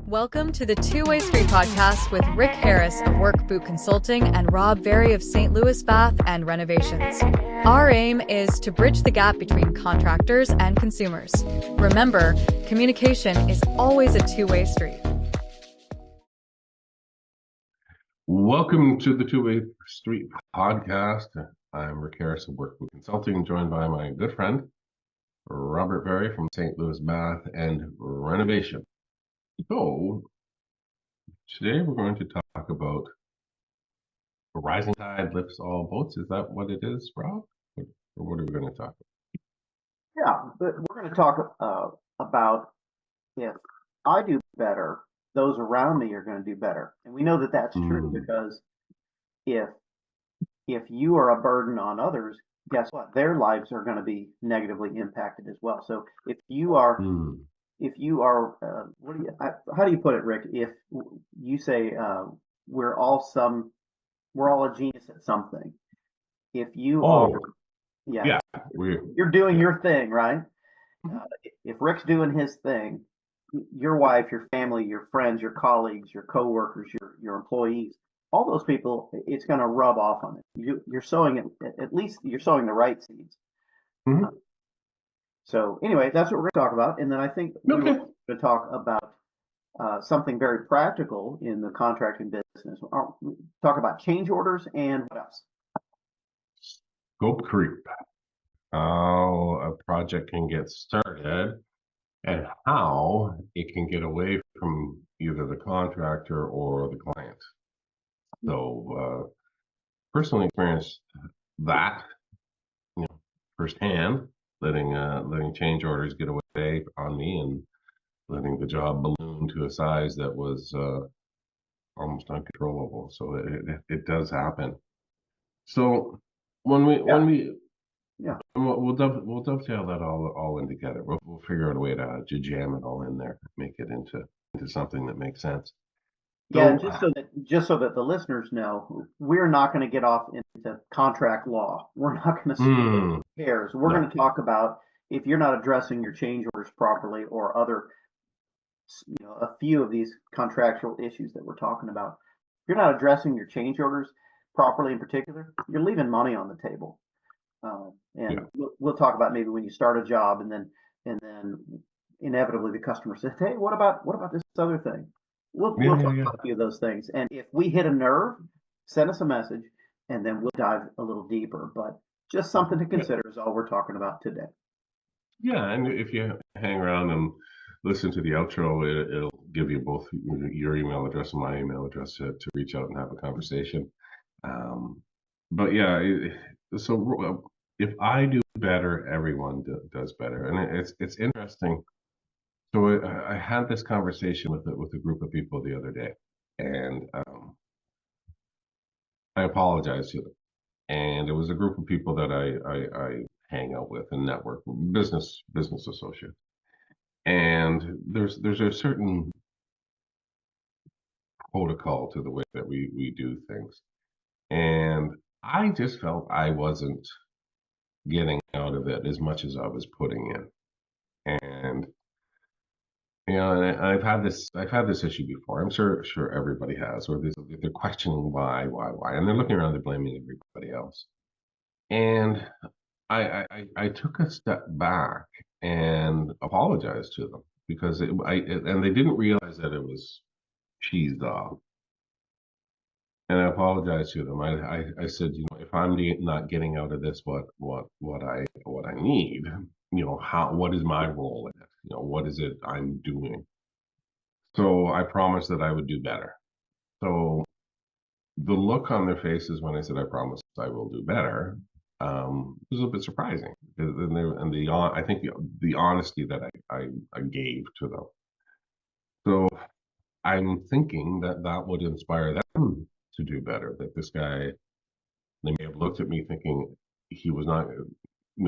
Welcome to the Two-Way Street podcast with Rick Harris of Work Boot Consulting and Rob Berry of St. Louis Bath and Renovations. Our aim is to bridge the gap between contractors and consumers. Remember, communication is always a two-way street. Welcome to the Two-Way Street podcast. I'm Rick Harris of Work Boot Consulting, joined by my good friend, Robert Berry from St. Louis Bath and Renovation. So, today we're going to talk about a rising tide lifts all boats. Is that what it is, Rob? Or what are we going to talk about? Yeah, but we're going to talk about if I do better, those around me are going to do better. And we know that that's true because if you are a burden on others, guess what? Their lives are going to be negatively impacted as well. So if you are, how do you put it, Rick? If you say we're all a genius at something. If you you're doing your thing, right? If Rick's doing his thing, your wife, your family, your friends, your colleagues, your coworkers, your employees, all those people, it's going to rub off on it. You're sowing it, at least you're sowing the right seeds. So anyway, that's what we're going to talk about. And then I think we're going to talk about something very practical in the contracting business. Talk about change orders and what else? Scope creep. How a project can get started and how it can get away from either the contractor or the client. So, personally experienced that, firsthand, letting change orders get away on me and letting the job balloon to a size that was almost uncontrollable. So it does happen. So we'll dovetail that all in together. We'll figure out a way to jam it all in there, make it into something that makes sense. Yeah, just so that the listeners know, we're not going to get off into contract law. We're not going to split hairs. We're going to talk about if you're not addressing your change orders properly or other, a few of these contractual issues that we're talking about. If you're not addressing your change orders properly, in particular, you're leaving money on the table. We'll talk about maybe when you start a job and then inevitably the customer says, "Hey, what about this other thing?" We'll talk about a few of those things. And if we hit a nerve, send us a message and then we'll dive a little deeper. But just something to consider is all we're talking about today. Yeah, and if you hang around and listen to the outro, it'll give you both your email address and my email address to reach out and have a conversation. But yeah, so if I do better, everyone does better. And it's interesting. So I had this conversation with a group of people the other day, and I apologized to them. And it was a group of people that I hang out with and network, business associates. And there's a certain protocol to the way that we do things. And I just felt I wasn't getting out of it as much as I was putting in. And and I've had this issue before. I'm sure everybody has, or they're questioning why, and they're looking around, they're blaming everybody else. And I took a step back and apologized to them because and they didn't realize that it was cheesed off. And I apologized to them. I said, if I'm not getting out of this what I need, what is my role in it? What is it I'm doing? So I promised that I would do better. So the look on their faces when I said I promise I will do better was a bit surprising, and I think the honesty that I gave to them. So I'm thinking that would inspire them to do better. That this guy, they may have looked at me thinking he was not.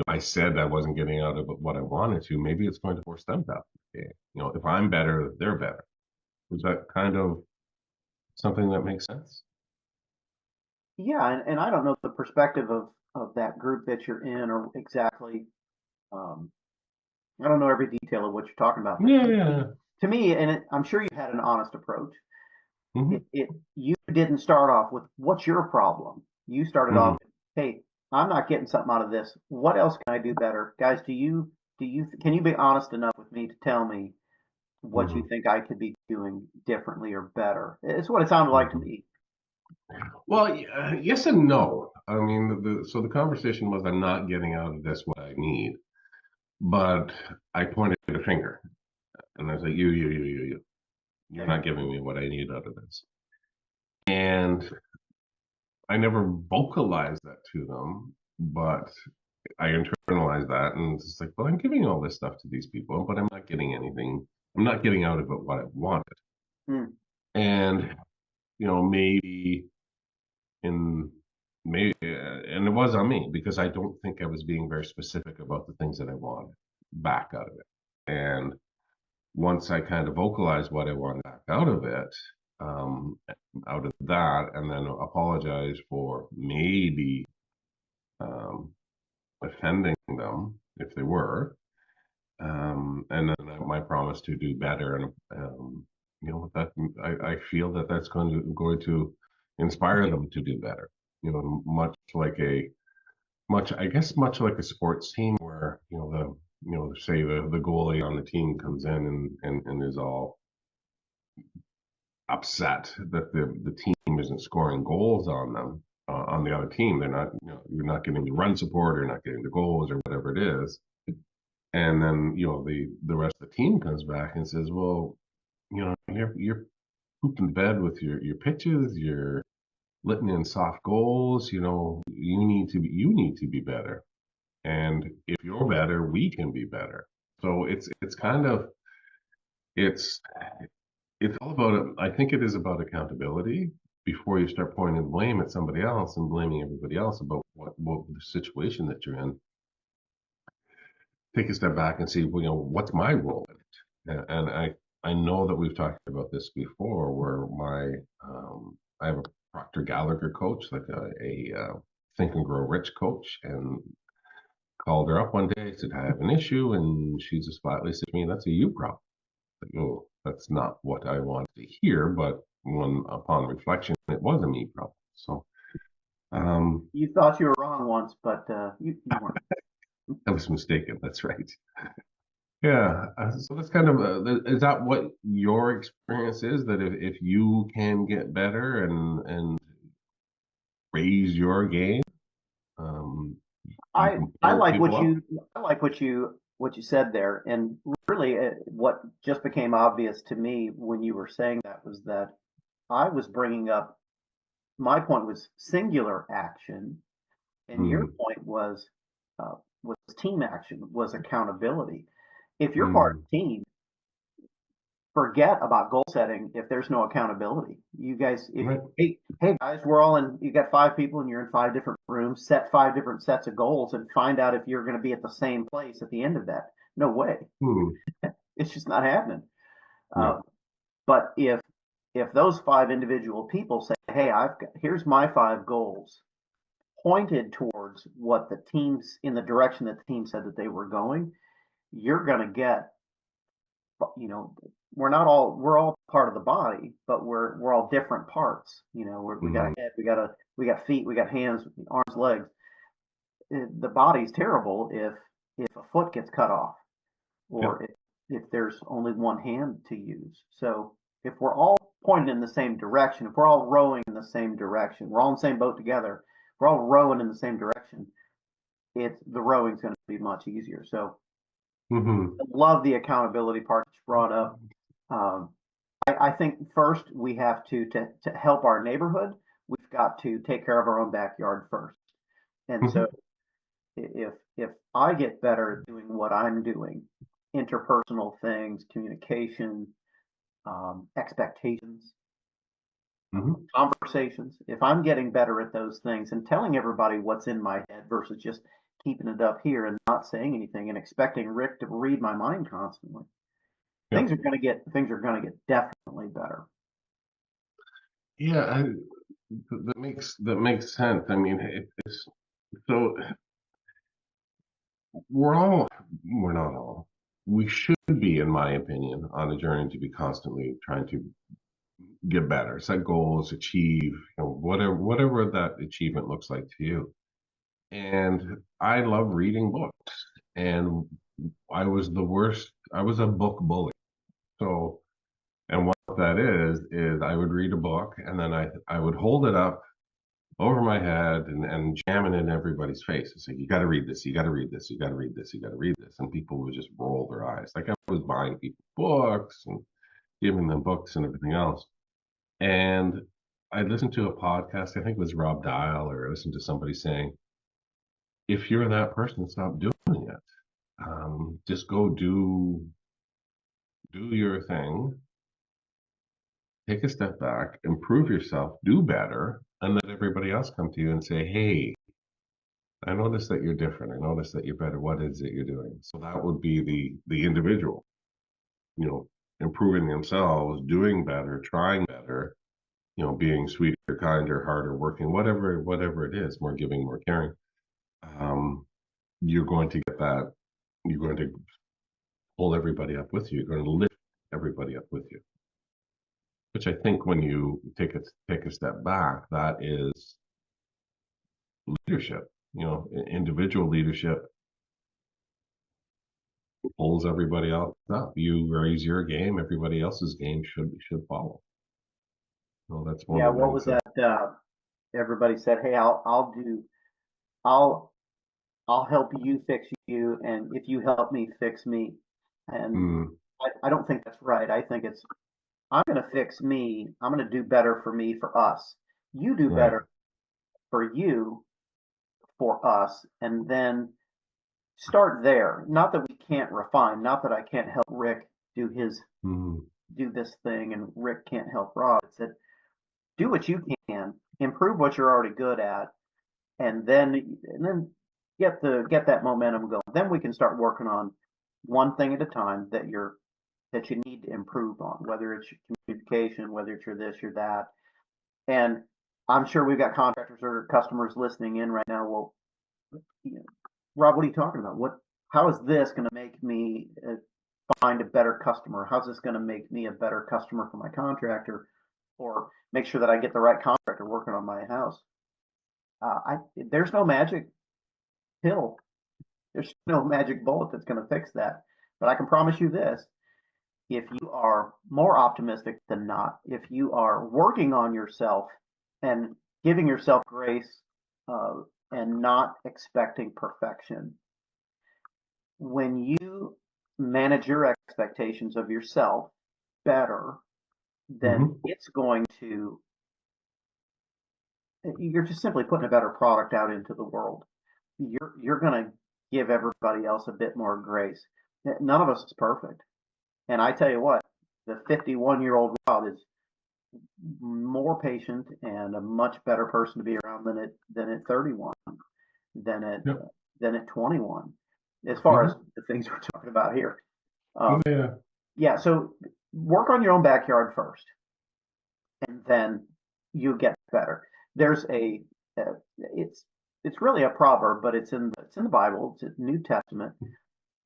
I said I wasn't getting out of what I wanted to. Maybe it's going to force them to. If I'm better, they're better. Is that kind of something that makes sense? Yeah, and I don't know the perspective of that group that you're in or exactly. I don't know every detail of what you're talking about. Yeah. to me, and I'm sure you had an honest approach. Hmm. You didn't start off with what's your problem. You started Hmm. off, hey, I'm not getting something out of this. What else can I do better, guys? Can you be honest enough with me to tell me what you Hmm. think I could be doing differently or better? It's what it sounded like to Hmm. me. Well, yes and no. I mean, so the conversation was, I'm not getting out of this what I need, but I pointed a finger and I was like, you. You're Okay. not giving me what I need out of this. And I never vocalized that to them, but I internalized that, and it's just like, well, I'm giving all this stuff to these people, but I'm not getting anything. I'm not getting out of it what I wanted. Hmm. And maybe in maybe, and it was on me because I don't think I was being very specific about the things that I wanted back out of it. And once I kind of vocalized what I wanted back out of it, um, out of that, and then apologize for maybe um, offending them if they were, and then my promise to do better, and that I feel that that's going to inspire them to do better. Much like a sports team where say the goalie on the team comes in and is all upset that the team isn't scoring goals on them, on the other team. They're not, you're not getting the run support, or not getting the goals, or whatever it is. And then the rest of the team comes back and says, well, you're pooping the bed with your pitches, you're letting in soft goals. You need to be better. And if you're better, we can be better. So it's kind of it's it's all about it. I think it is about accountability before you start pointing the blame at somebody else and blaming everybody else about what the situation that you're in. Take a step back and see, well, what's my role in it? And I know that we've talked about this before, where I have a Proctor Gallagher coach, like a Think and Grow Rich coach, and called her up one day, said, I have an issue, and she just flatly said to me, that's a you problem. Like, oh, that's not what I wanted to hear, but when upon reflection, it was a me problem. So You thought you were wrong once, but you weren't. I was mistaken. That's right. Yeah. So that's kind of is that what your experience is? That if you can get better and raise your game, um, you I can I pull like people what up. you said there, and really, what just became obvious to me when you were saying that was that I was bringing up my point was singular action, and your Mm, point was team action, was accountability. If you're part of mm, a team, forget about goal setting if there's no accountability. You guys, if right. hey guys, we're all in. You got 5 people and you're in 5 different rooms. Set 5 different sets of goals and find out if you're going to be at the same place at the end of that. No way. Mm, It's just not happening. yeah. Uh, but if those 5 individual people say, hey, here's my 5 goals, pointed towards what the teams in the direction that the team said that they were going, you're going to get, you know, we're all part of the body, but we're all different parts. We got Mm, a head, we got feet, we got hands, arms, legs. The body's terrible if a foot gets cut off, yep. or if there's only one hand to use. So if we're all pointed in the same direction, if we're all rowing in the same direction, we're all in the same boat together, we're all rowing in the same direction, the rowing's going to be much easier. So Hmm. I love the accountability part that you brought up. Um, I think first we have to help our neighborhood. We've got to take care of our own backyard first. And so Hmm. if I get better at doing what I'm doing, interpersonal things, communication, expectations, Hmm. conversations, if I'm getting better at those things and telling everybody what's in my head versus just keeping it up here and not saying anything and expecting Rick to read my mind constantly, Yep. things are going to get definitely better. Yeah. That makes sense. I mean, so we're not all. we should be, in my opinion, on a journey to be constantly trying to get better, set goals, achieve, whatever that achievement looks like to you. And I love reading books, and I was the worst. I was a book bully. So, and what that is I would read a book, and then I would hold it up over my head and jam it in everybody's face. It's like, you got to read this, you got to read this, you got to read this, you got to read this. And people would just roll their eyes. Like I was buying people books and giving them books and everything else. And I listened to a podcast, I think it was Rob Dial, or I listened to somebody saying, if you're that person, stop doing it. Just go do your thing, take a step back, improve yourself, do better, and let everybody else come to you and say, hey, I notice that you're different. I notice that you're better. What is it you're doing? So that would be the individual, improving themselves, doing better, trying better, being sweeter, kinder, harder, working, whatever it is, more giving, more caring. You're going to get that. You're going to pull everybody up with you. You're going to lift everybody up with you. Which I think when you take a step back, that is leadership. Individual leadership pulls everybody else up. You raise your game, everybody else's game should follow. Well, that's one Yeah, of the what things was that? Everybody said, "Hey, I'll help you fix you, and if you help me fix me." And Mm, I don't think that's right. I think it's I'm going to fix me. I'm going to do better for me, for us. You do right. better for you, for us, and then start there. Not that we can't refine. Not that I can't help Rick do his Mm, do this thing, and Rick can't help Rob. It's that do what you can, improve what you're already good at, and then get that momentum going. Then we can start working on one thing at a time that you need to improve on, whether it's your communication, whether it's your this, your that. And I'm sure we've got contractors or customers listening in right now. Well, Rob, what are you talking about? How is this going to make me find a better customer? How's this going to make me a better customer for my contractor, or make sure that I get the right contractor working on my house? There's no magic pill. There's no magic bullet that's going to fix that. But I can promise you this: if you are more optimistic than not, if you are working on yourself and giving yourself grace, and not expecting perfection, when you manage your expectations of yourself better, then hmm you're just simply putting a better product out into the world. You're going to give everybody else a bit more grace. None of us is perfect. And I tell you what, the 51-year-old Rob is more patient and a much better person to be around than at 31, than at Yep. than at 21, as far as the things we're talking about here. Yeah. Yeah, so work on your own backyard first, and then you get better. There's it's really a proverb, but it's in the Bible. It's in the New Testament,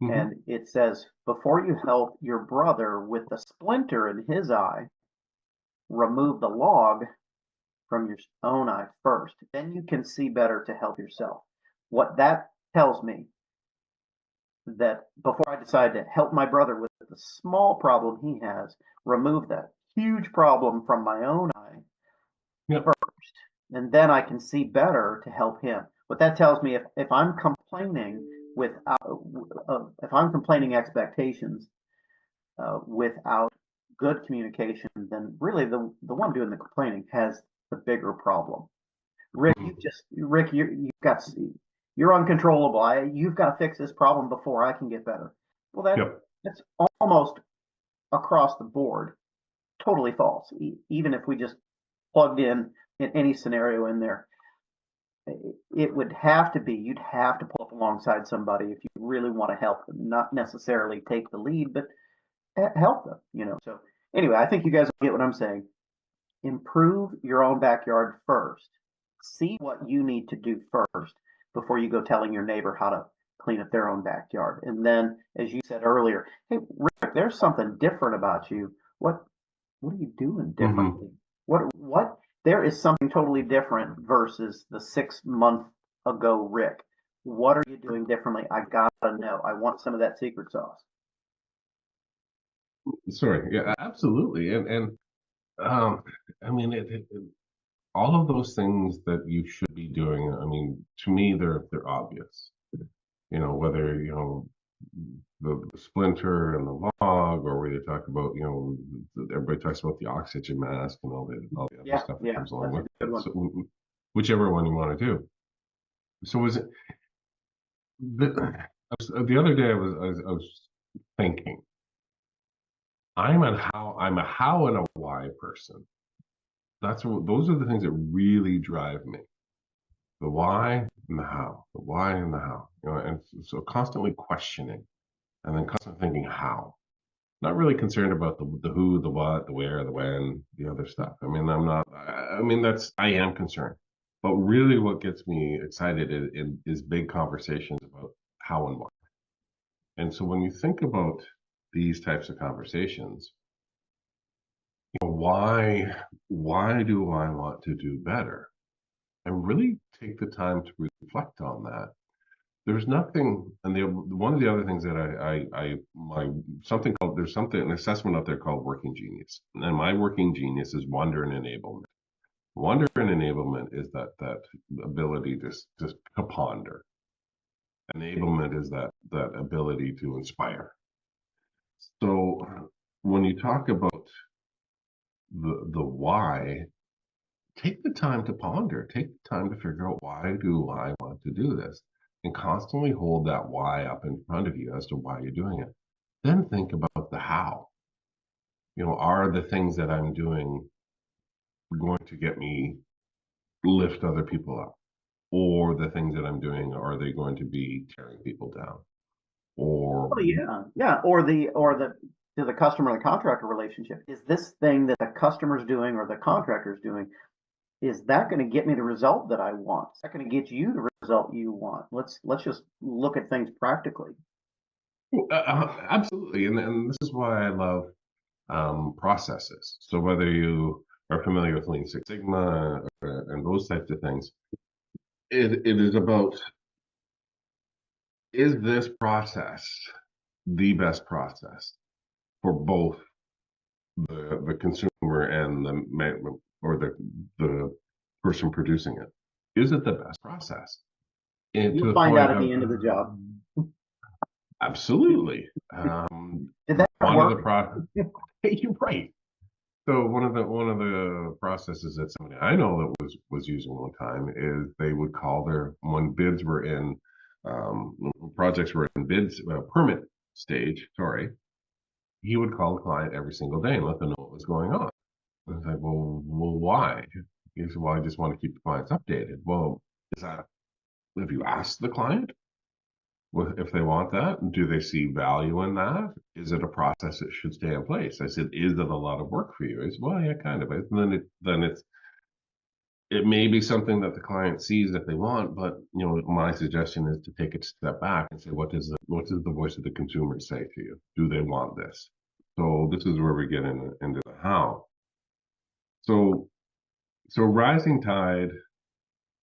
hmm and it says, "Before you help your brother with the splinter in his eye, remove the log from your own eye first. Then you can see better to help yourself." What that tells me, that before I decide to help my brother with the small problem he has, remove that huge problem from my own eye Yep. first, and then I can see better to help him. What that tells me, if I'm complaining if I'm complaining expectations without good communication, then really the one doing the complaining has the bigger problem. Rick, you're uncontrollable. You've got to fix this problem before I can get better. Well, Yep. that's almost across the board totally false. Even if we just plugged in any scenario in there, it would have to be you'd have to pull up alongside somebody if you really want to help them, not necessarily take the lead, but help them. So anyway, I think you guys get what I'm saying. Improve your own backyard first. See what you need to do first before you go telling your neighbor how to clean up their own backyard. And then, as you said earlier, hey, Rick, there's something different about you. What are you doing Hmm. differently? What? There is something totally different versus the 6 month ago Rick. What are you doing differently? I gotta know. I want some of that secret sauce. Sorry. Yeah, absolutely. And um, I mean, all of those things that you should be doing. I mean, to me, they're obvious. Whether the splinter and the log, or where they talk about, everybody talks about the oxygen mask and all the other Yeah, stuff that yeah, comes along that's a with good it. one. So whichever one you want to do. So was it the other day I was thinking, I'm a how and a why person. Those are the things that really drive me. The why and the how. The why and the how. And so constantly questioning, and then constantly thinking how. Not really concerned about the who, the what, the where, the when, the other stuff. I mean, I'm not. I mean, I am concerned, but really, what gets me excited is big conversations about how and why. And so, when you think about these types of conversations, why do I want to do better? And really take the time to reflect on that. There's nothing, and one of the other things that there's an assessment out there called working genius, and my working genius is wonder and enablement. Wonder and enablement is that ability to ponder. Enablement is that ability to inspire. So when you talk about the why, take the time to ponder, take the time to figure out, why do I want to do this? And constantly hold that why up in front of you as to why you're doing it. Then think about the how. Are the things that I'm doing going to get me lift other people up? Or the things that I'm doing, are they going to be tearing people down? Or Oh yeah, yeah. Or the to the customer and the contractor relationship. Is this thing that the customer's doing or the contractor's doing, is that going to get me the result that I want? Is that going to get you the result you want? Let's just look at things practically. absolutely, and this is why I love processes. So whether you are familiar with Lean Six Sigma and those types of things, it is about, is this process the best process for both the consumer and or the person producing it? Is it the best process? And to You'll the find out point at of, the end of the job. absolutely. Did that One of the work? pro You're right. So one of the processes that somebody I know that was using one time is they would call when bids were in, projects were in bids, permit stage. Sorry, he would call the client every single day and let them know what was going on. I was like, well, why? He said, well, I just want to keep the clients updated. Well, is that have you asked the client if they want that? Do they see value in that? Is it a process that should stay in place? I said, is it a lot of work for you? He said, well, yeah, kind of. And it may be something that the client sees that they want, but my suggestion is to take a step back and say, what does the voice of the consumer say to you? Do they want this? So this is where we get into the how. So rising tide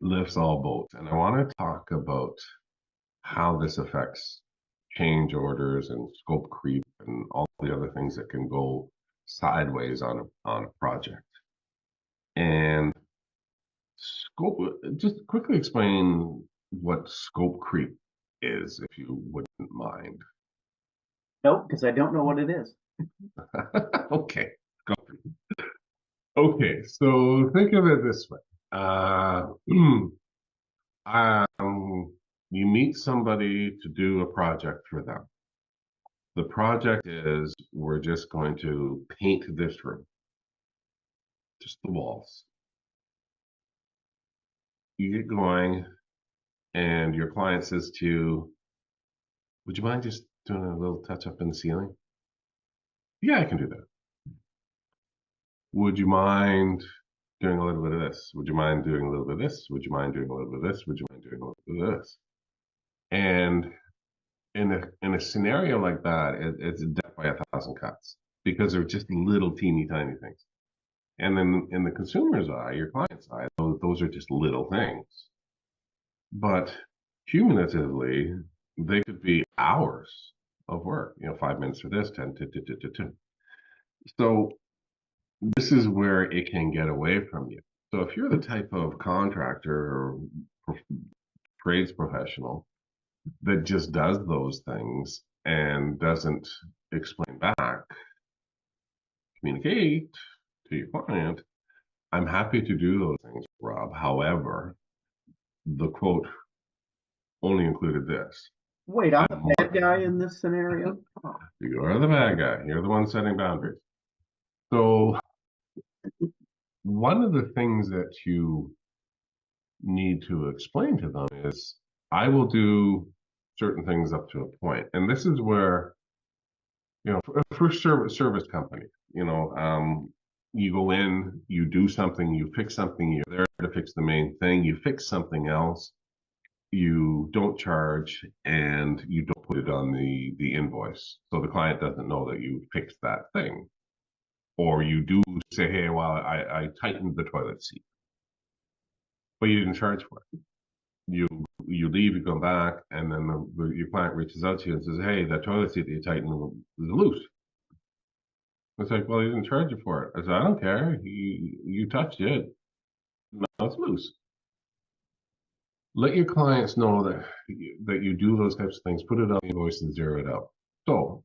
lifts all boats, and I want to talk about how this affects change orders and scope creep and all the other things that can go sideways on a project. And scope, just quickly explain what scope creep is, if you wouldn't mind. Nope, because I don't know what it is. Okay, go. Okay, so think of it this way. Uh, you meet somebody to do a project for them. The project is, we're just going to paint this room, just the walls. You get going, and your client says to you, would you mind just doing a little touch up in the ceiling? Yeah, I can do that. Would you mind doing a little bit of this? Would you mind doing a little bit of this? Would you mind doing a little bit of this? Would you mind doing a little bit of this? And in a scenario like that, it's death by 1,000 cuts because they're just little teeny tiny things. And then in the consumer's eye, your client's eye, those are just little things. But cumulatively, they could be hours of work. 5 minutes for this, 10 to. So this is where it can get away from you. So if you're the type of contractor or trades professional that just does those things and doesn't explain back, communicate to your client, I'm happy to do those things, Rob. However, the quote only included this. Wait, I'm the bad guy in this scenario? You're the bad guy. You're the one setting boundaries. So one of the things that you need to explain to them is I will do certain things up to a point. And this is where, for service company, you go in, you do something, you fix something, you're there to fix the main thing, you fix something else, you don't charge, and you don't put it on the invoice. So the client doesn't know that you fixed that thing. Or you do say, hey, well, I tightened the toilet seat, but you didn't charge for it. You leave, you come back, and then your client reaches out to you and says, hey, that toilet seat that you tightened is loose. It's like, well, he didn't charge you for it. I said, I don't care. You touched it. Now it's loose. Let your clients know that you do those types of things. Put it on the invoice and zero it out. So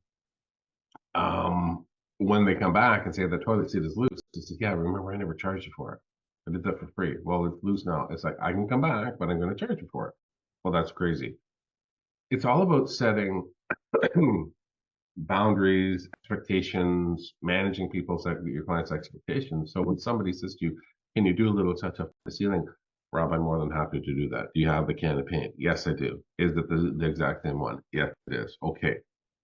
when they come back and say the toilet seat is loose, it's like, yeah, remember I never charged you for it. I did that for free. Well, it's loose now. It's like, I can come back, but I'm going to charge you for it. Well, that's crazy. It's all about setting boundaries, expectations, managing your clients' expectations. So when somebody says to you, can you do a little touch up the ceiling? Rob, I'm more than happy to do that. Do you have the can of paint? Yes, I do. Is it the exact same one? Yes, it is. Okay.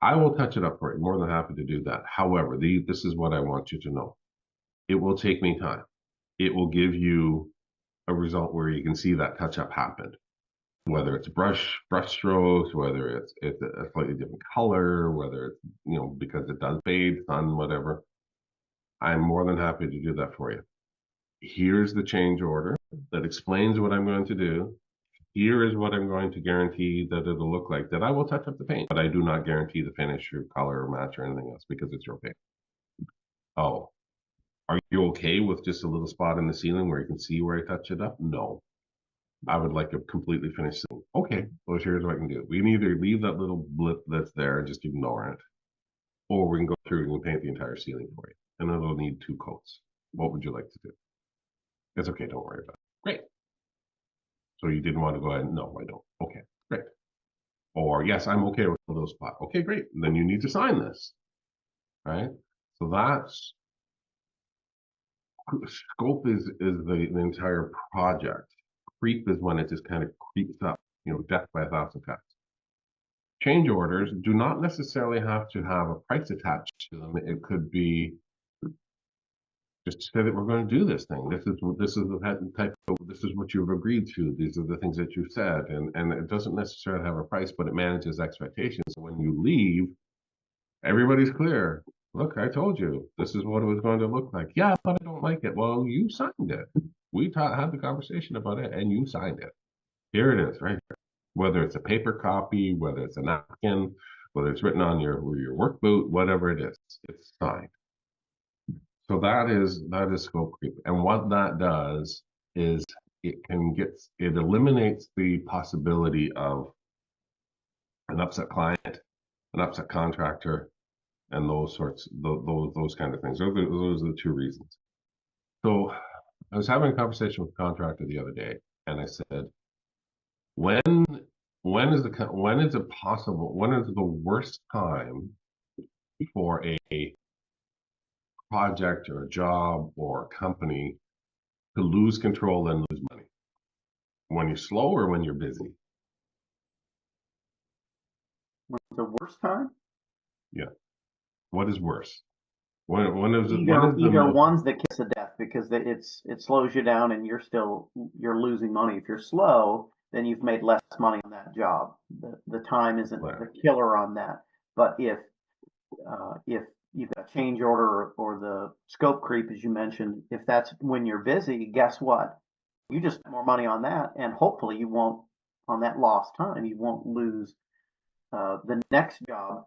I will touch it up for you. More than happy to do that. However, this is what I want you to know. It will take me time. It will give you a result where you can see that touch up happened. Whether it's brush strokes, whether it's a slightly different color, whether it's, because it does fade, sun, whatever. I'm more than happy to do that for you. Here's the change order that explains what I'm going to do. Here is what I'm going to guarantee that it'll look like. That I will touch up the paint, but I do not guarantee the finish or color or match or anything else because it's your paint. Oh, are you okay with just a little spot in the ceiling where you can see where I touch it up? No. I would like a completely finished ceiling. Okay, well, here's what I can do. We can either leave that little blip that's there and just ignore it, or we can go through and paint the entire ceiling for you. And it'll need 2 coats. What would you like to do? It's okay, don't worry about it. Great. So you didn't want to go ahead? No, I don't. Okay, great. Or yes, I'm okay with a little spot. Okay, great. And then you need to sign this, right? So that's scope is the entire project. Creep is when it just kind of creeps up, death by 1,000 cuts. Change orders do not necessarily have to have a price attached to them. It could be just say that we're going to do this thing. This is the type of, this is what you've agreed to. These are the things that you've said, and it doesn't necessarily have a price, but it manages expectations. So when you leave, everybody's clear. Look, I told you this is what it was going to look like. Yeah, but I don't like it. Well, you signed it. We had the conversation about it, and you signed it. Here it is, right here. Whether it's a paper copy, whether it's a napkin, whether it's written on your work boot, whatever it is, it's signed. So that is scope creep. And what that does is it eliminates the possibility of an upset client, an upset contractor, and those kind of things. Those are the 2 reasons. So I was having a conversation with a contractor the other day, and I said, when is the worst time for a project or a job or a company to lose control and lose money? When you're slow or when you're busy? What's the worst time? Yeah. What is worse? When is either one's the kiss of death because it slows you down and you're losing money. If you're slow, then you've made less money on that job. The time isn't Right. the killer on that. But if you've got a change order or the scope creep, as you mentioned, if that's when you're busy, guess what? You just spend more money on that, and hopefully you won't, on that lost time, you won't lose the next job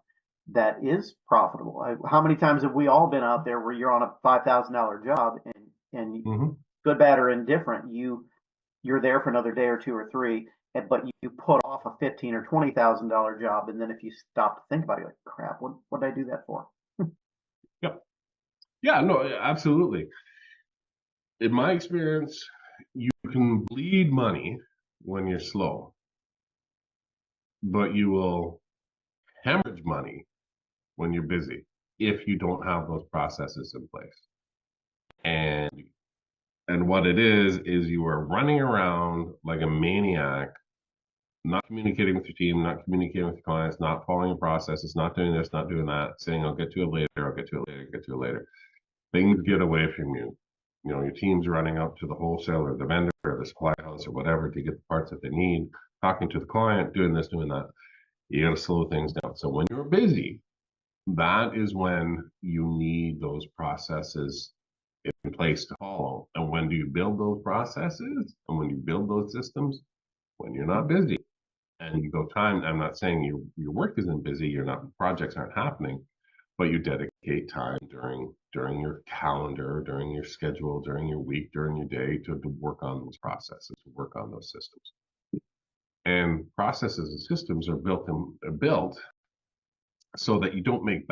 that is profitable. How many times have we all been out there where you're on a $5,000 job and Mm-hmm. good, bad, or indifferent, you're there for another day or two or three, but you put off a $15,000 or $20,000 job, and then if you stop to think about it, you're like, crap, what did I do that for? Yep. Yeah, no, absolutely. In my experience, you can bleed money when you're slow, but you will hemorrhage money when you're busy if you don't have those processes in place. And what it is you are running around like a maniac, not communicating with your team, not communicating with your clients, not following processes, not doing this, not doing that, saying I'll get to it later, I'll get to it later, get to it later. Things get away from you. You know, your team's running out to the wholesaler, the vendor, or the supply house, or whatever to get the parts that they need, talking to the client, doing this, doing that. You got to slow things down. So when you're busy, that is when you need those processes in place to follow. And when do you build those processes? And when you build those systems? When you're not busy. And you go time, I'm not saying your work isn't busy, you're not, projects aren't happening, but you dedicate time during your calendar, during your schedule, during your week, during your day to work on those processes, to work on those systems. And processes and systems are built so that you don't make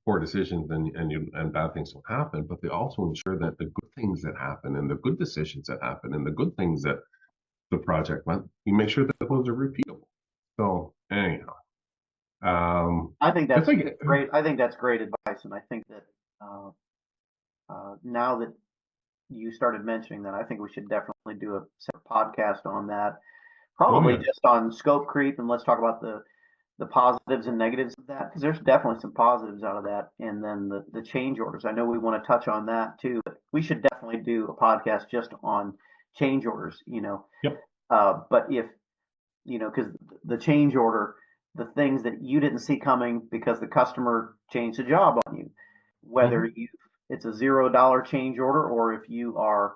poor decisions and bad things will happen, but they also ensure that the good things that happen and the good decisions that happen and the good things that the project went, you make sure that those are repeatable. So anyhow, I think that's it's like, great. I think that's great advice, and I think that now that you started mentioning that, I think we should definitely do a separate podcast on that. oh Probably yeah, just on scope creep, and let's talk about the positives and negatives of that, because there's definitely some positives out of that. And then the change orders. I know we want to touch on that too, but we should definitely do a podcast just on change orders. yep, But if because the change order, the things that you didn't see coming because the customer changed the job on you, whether mm-hmm. it's a $0 change order, or if you are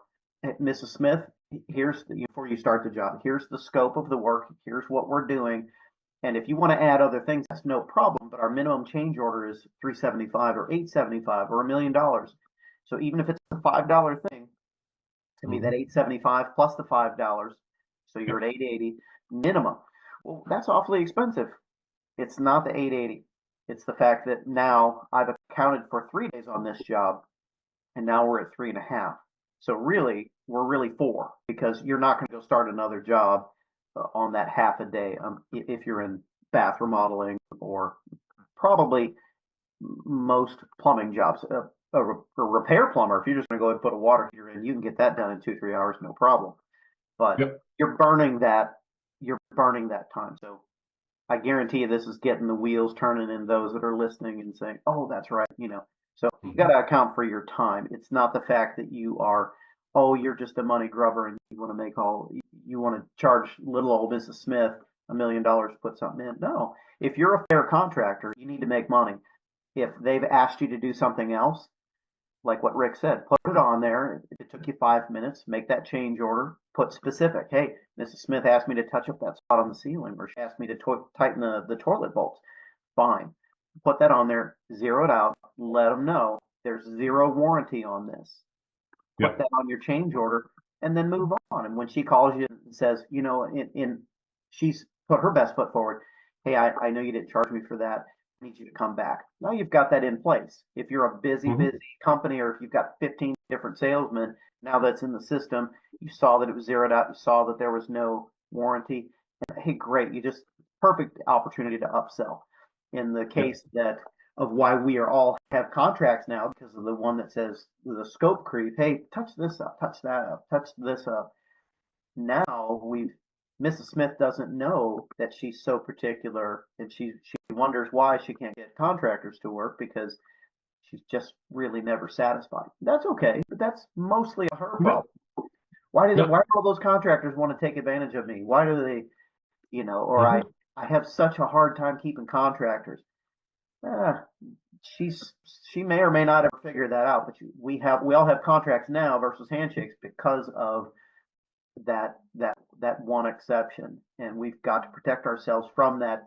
Mrs. Smith, before you start the job, here's the scope of the work, here's what we're doing. And if you want to add other things, that's no problem. But our minimum change order is $375 or $875 or $1 million. So even if it's a $5 thing, it's gonna be that $875 plus the $5. So you're at $880 minimum. Well, that's awfully expensive. It's not the $880. It's the fact that now I've accounted for 3 days on this job, and now we're at 3.5. So really, we're really 4, because you're not going to go start another job on that half a day if you're in bath remodeling, or probably most plumbing jobs. A repair plumber, if you're just going to go ahead and put a water heater in, you can get that done in 2-3 hours, no problem. But Yep. you're burning that time. So I guarantee you this is getting the wheels turning in those that are listening and saying, oh, that's right. So you got to account for your time. It's not the fact that you're just a money grubber and you want to charge little old Mrs. Smith $1 million to put something in. No, if you're a fair contractor, you need to make money. If they've asked you to do something else, like what Rick said, put it on there. If it took you 5 minutes, make that change order, put specific. Hey, Mrs. Smith asked me to touch up that spot on the ceiling, or she asked me to tighten the toilet bolts. Fine. Put that on there, zero it out, let them know there's 0 warranty on this. Put that on your change order, and then move on. And when she calls you and says, she's put her best foot forward. Hey, I know you didn't charge me for that. I need you to come back. Now you've got that in place. If you're a busy company, or if you've got 15 different salesmen, now that's in the system. You saw that it was zeroed out. You saw that there was no warranty. And, hey, great. Perfect opportunity to upsell. In the case of why we are all have contracts now, because of the one that says the scope creep. Hey, touch this up, touch that up, touch this up. Now Mrs. Smith doesn't know that she's so particular, and she wonders why she can't get contractors to work, because she's just really never satisfied. That's okay, but that's mostly her problem. Yep. why do all those contractors want to take advantage of me? Why do they, or Mm-hmm. I have such a hard time keeping contractors. Ah, she may or may not ever figure that out, but we all have contracts now versus handshakes because of that one exception, and we've got to protect ourselves from that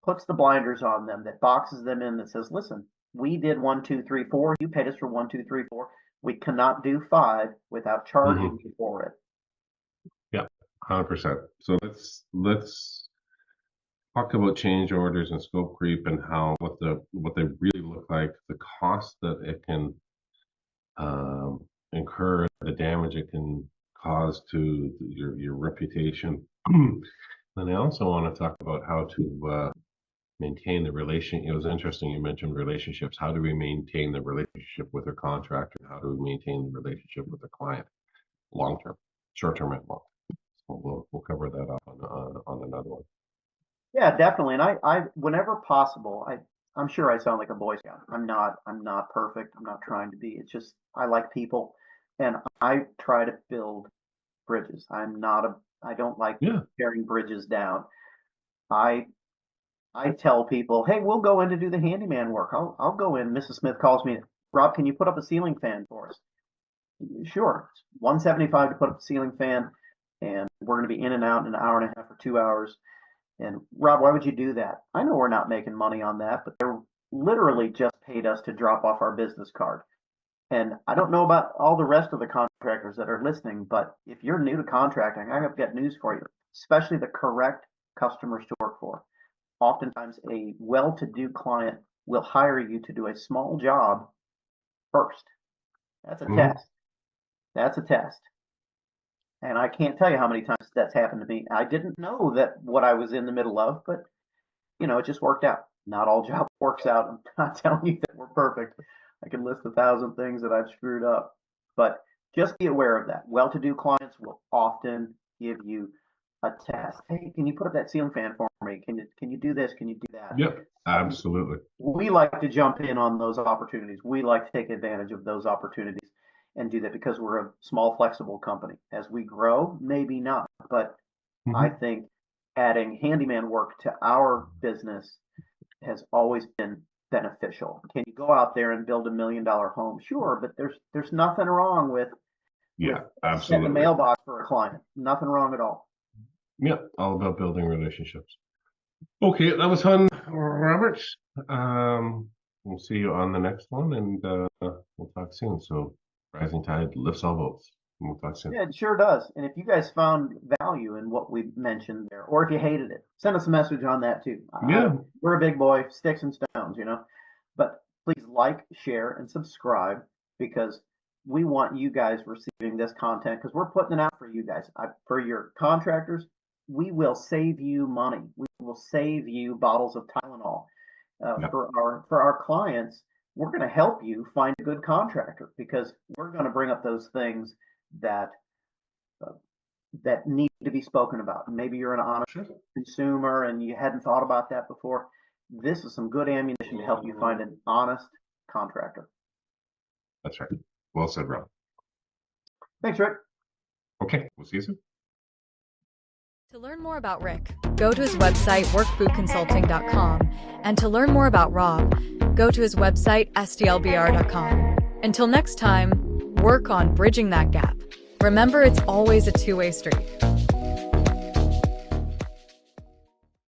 puts the blinders on them, that boxes them in, that says, listen, we did 1, 2, 3, 4. You paid us for 1, 2, 3, 4. We cannot do 5 without charging you for it. Yeah, 100%. So let's talk about change orders and scope creep and what they really look like, the cost that it can incur, the damage it can cause to your reputation. And I also want to talk about how to maintain the relation. It was interesting you mentioned relationships. How do we maintain the relationship with our contractor? How do we maintain the relationship with the client, long term, short term, and long? So we'll cover that up on another one. Yeah, definitely. And I whenever possible, I'm sure I sound like a Boy Scout. I'm not perfect. I'm not trying to be. It's just I like people, and I try to build bridges. I don't like Yeah. tearing bridges down. I I tell people, hey, we'll go in to do the handyman work. I'll go in. Mrs. Smith calls me, Rob, can you put up a ceiling fan for us? Sure. It's $175 to put up a ceiling fan, and we're going to be in and out in an hour and a half or 2 hours. And Rob, why would you do that? I know we're not making money on that, but they're literally just paid us to drop off our business card. And I don't know about all the rest of the contractors that are listening, but if you're new to contracting, I've got news for you, especially the correct customers to work for. Oftentimes, a well-to-do client will hire you to do a small job first. That's a test. That's a test. And I can't tell you how many times that's happened to me. I didn't know that what I was in the middle of, but it just worked out. Not all job works out. I'm not telling you that we're perfect. I can list 1,000 things that I've screwed up, but just be aware of that. Well-to-do clients will often give you a test. Hey, can you put up that ceiling fan for me? Can you do this? Can you do that? Yep, absolutely. We like to jump in on those opportunities. We like to take advantage of those opportunities and do that because we're a small, flexible company. As we grow, maybe not, but I think adding handyman work to our business has always been beneficial. Can you go out there and build $1 million home? Sure, but there's nothing wrong with setting a absolutely. mailbox for a client. Nothing wrong at all. Yep, all about building relationships. Okay, that was fun, Robert. We'll see you on the next one, and we'll talk soon. So, rising tide lifts all boats. We'll talk soon. Yeah, it sure does. And if you guys found value in what we mentioned there, or if you hated it, send us a message on that too. Yeah. We're a big boy, sticks and stones, But please like, share, and subscribe because we want you guys receiving this content because we're putting it out for you guys. For your contractors, we will save you money. We will save you bottles of Tylenol. For our clients, we're going to help you find a good contractor because we're going to bring up those things that need to be spoken about. Maybe you're an honest consumer and you hadn't thought about that before. This is some good ammunition to help you find an honest contractor. That's right. Well said, Rob. Thanks, Rick. Okay, we'll see you soon. To learn more about Rick, go to his website, workbootconsulting.com. And to learn more about Rob, go to his website, sdlbr.com. Until next time, work on bridging that gap. Remember, it's always a two-way street.